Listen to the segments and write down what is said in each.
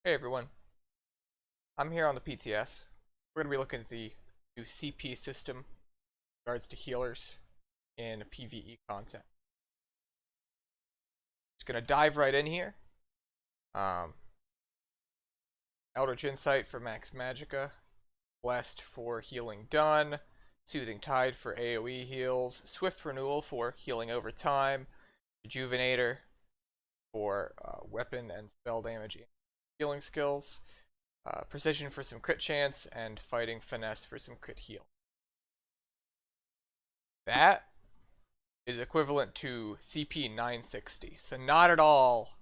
Hey everyone, I'm here on the PTS. We're going to be looking at the new CP system in regards to healers in PvE content. Just going to dive right in here. Um, Eldritch Insight for Max Magicka, Blessed for healing done, Soothing Tide for AoE heals, Swift Renewal for healing over time, Rejuvenator for weapon and spell damage and healing skills, Precision for some crit chance, and Fighting Finesse for some crit heal. That is equivalent to CP 960, so not at all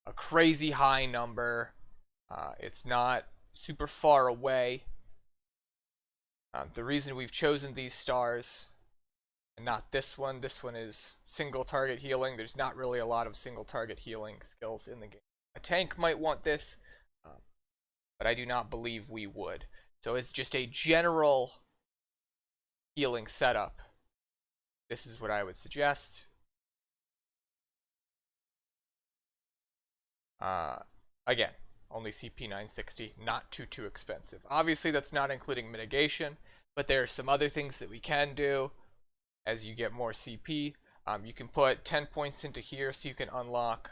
a crazy high number. It's not super far away. The reason we've chosen these stars and not this one is single target healing. There's not really a lot of single target healing skills in the game. A tank might want this, but I do not believe we would. So it's just a general healing setup. This is what I would suggest. Again, only CP 960, not too expensive. Obviously, that's not including mitigation, but there are some other things that we can do as you get more CP. You can put 10 points into here so you can unlock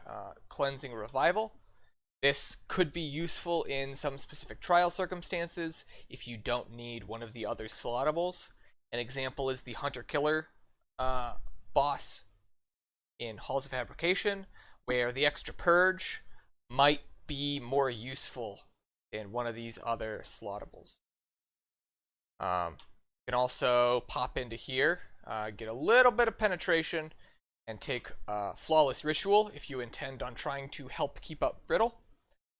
Cleansing Revival. This could be useful in some specific trial circumstances if you don't need one of the other slottables. An example is the Hunter-Killer boss in Halls of Fabrication, where the extra purge might be more useful than one of these other slottables. You can also pop into here, get a little bit of penetration, and take Flawless Ritual if you intend on trying to help keep up Brittle.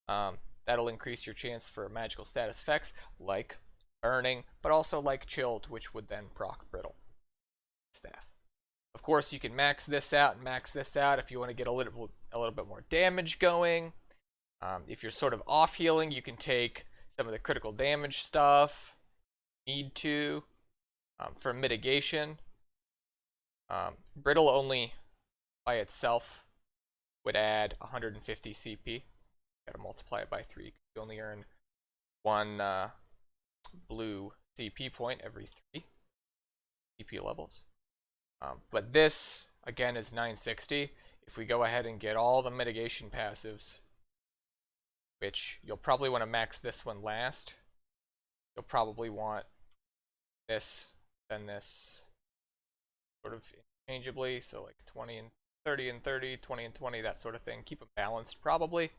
That'll increase your chance for magical status effects like Burning, but also like Chilled, which would then proc Brittle staff. Of course, you can max this out and max this out if you want to get a little bit more damage going. If you're sort of off healing, you can take some of the critical damage stuff. Need to. For mitigation, Brittle only by itself would add 150 CP. Gotta multiply it by 3. You only earn 1 blue CP point every 3 CP levels. But this, again, is 960. If we go ahead and get all the mitigation passives, which you'll probably want to max this one last, you'll probably want this, then this, sort of interchangeably, so like 20 and 30 and 30, 20 and 20, that sort of thing. Keep them balanced, probably,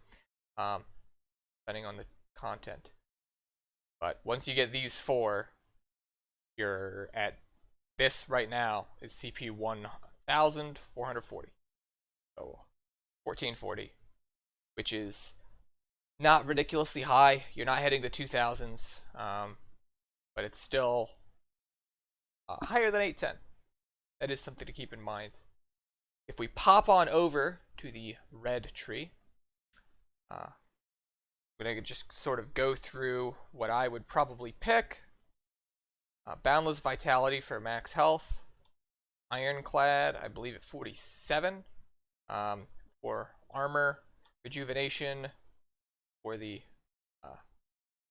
depending on the content. But once you get these 4, you're at this right now is CP 1440. So 1440, which is not ridiculously high. You're not hitting the 2000s, but it's still higher than 810. That is something to keep in mind. If we pop on over to the red tree, I'm going to just sort of go through what I would probably pick. Boundless Vitality for max health. Ironclad, I believe at 47 for armor. Rejuvenation for the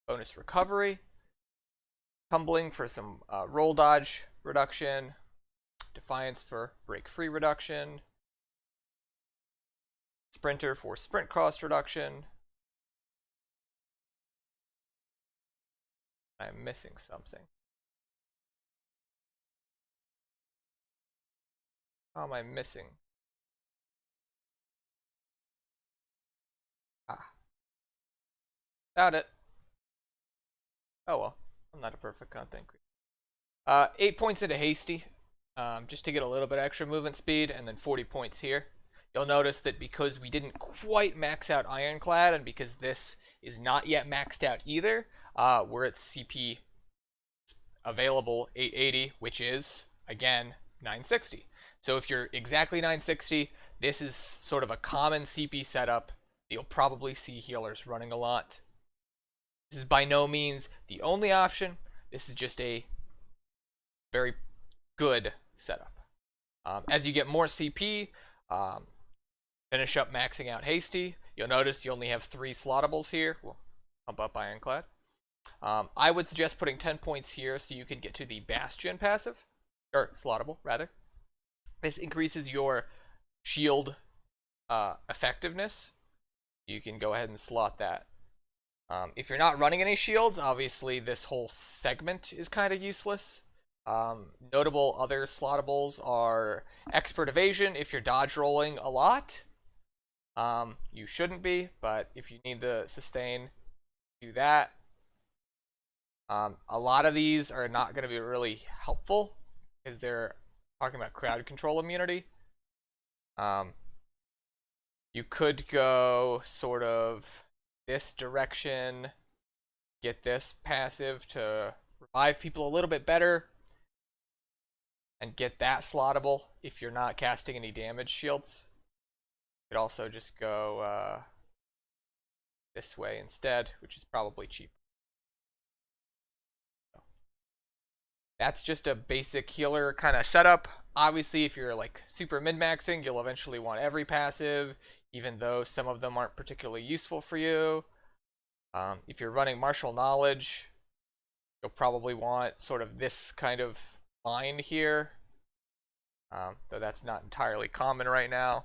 bonus recovery. Tumbling for some roll dodge reduction. Defiance for break free reduction. Sprinter for sprint cost reduction. I'm missing something. How am I missing? Got it. Oh well, I'm not a perfect content creator. 8 points into Hasty, just to get a little bit extra movement speed, and then 40 points here. You'll notice that because we didn't quite max out Ironclad, and because this is not yet maxed out either, we're at CP available 880, which is, again, 960. So if you're exactly 960, this is sort of a common CP setup. You'll probably see healers running a lot. This is by no means the only option. This is just a very good setup. As you get more CP, finish up maxing out Hasty. You'll notice you only have 3 slottables here. We'll pump up Ironclad. I would suggest putting 10 points here so you can get to the Bastion passive. Or slottable, rather. This increases your shield effectiveness. You can go ahead and slot that. If you're not running any shields, obviously this whole segment is kind of useless. Notable other slottables are Expert Evasion if you're dodge rolling a lot. You shouldn't be, but if you need the sustain, do that. A lot of these are not going to be really helpful because they're talking about crowd control immunity. You could go sort of this direction, get this passive to revive people a little bit better, and get that slottable if you're not casting any damage shields. You could also just go this way instead, which is probably cheap. That's just a basic healer kind of setup. Obviously, if you're like super min-maxing, you'll eventually want every passive, even though some of them aren't particularly useful for you. If you're running martial knowledge, you'll probably want sort of this kind of line here, though that's not entirely common right now.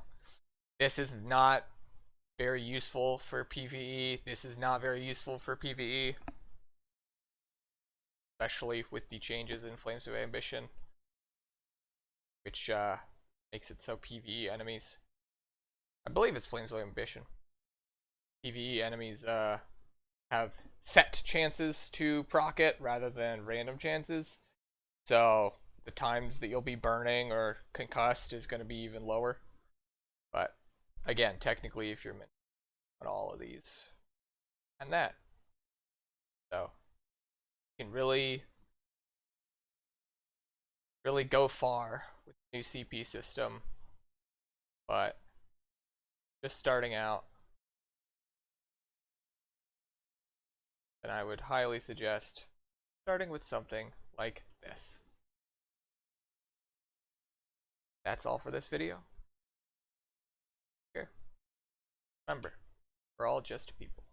This is not very useful for PvE. This is not very useful for PvE, especially with the changes in Flames of Ambition, which makes it so PvE enemies, I believe it's Flames of Ambition, PvE enemies have set chances to proc it rather than random chances. So the times that you'll be burning or concussed is going to be even lower. But again, technically, if you're on all of these and that, so you can really go far with the new CP system. But just starting out, then I would highly suggest starting with something like this. That's all for this video. Here. Remember, we're all just people.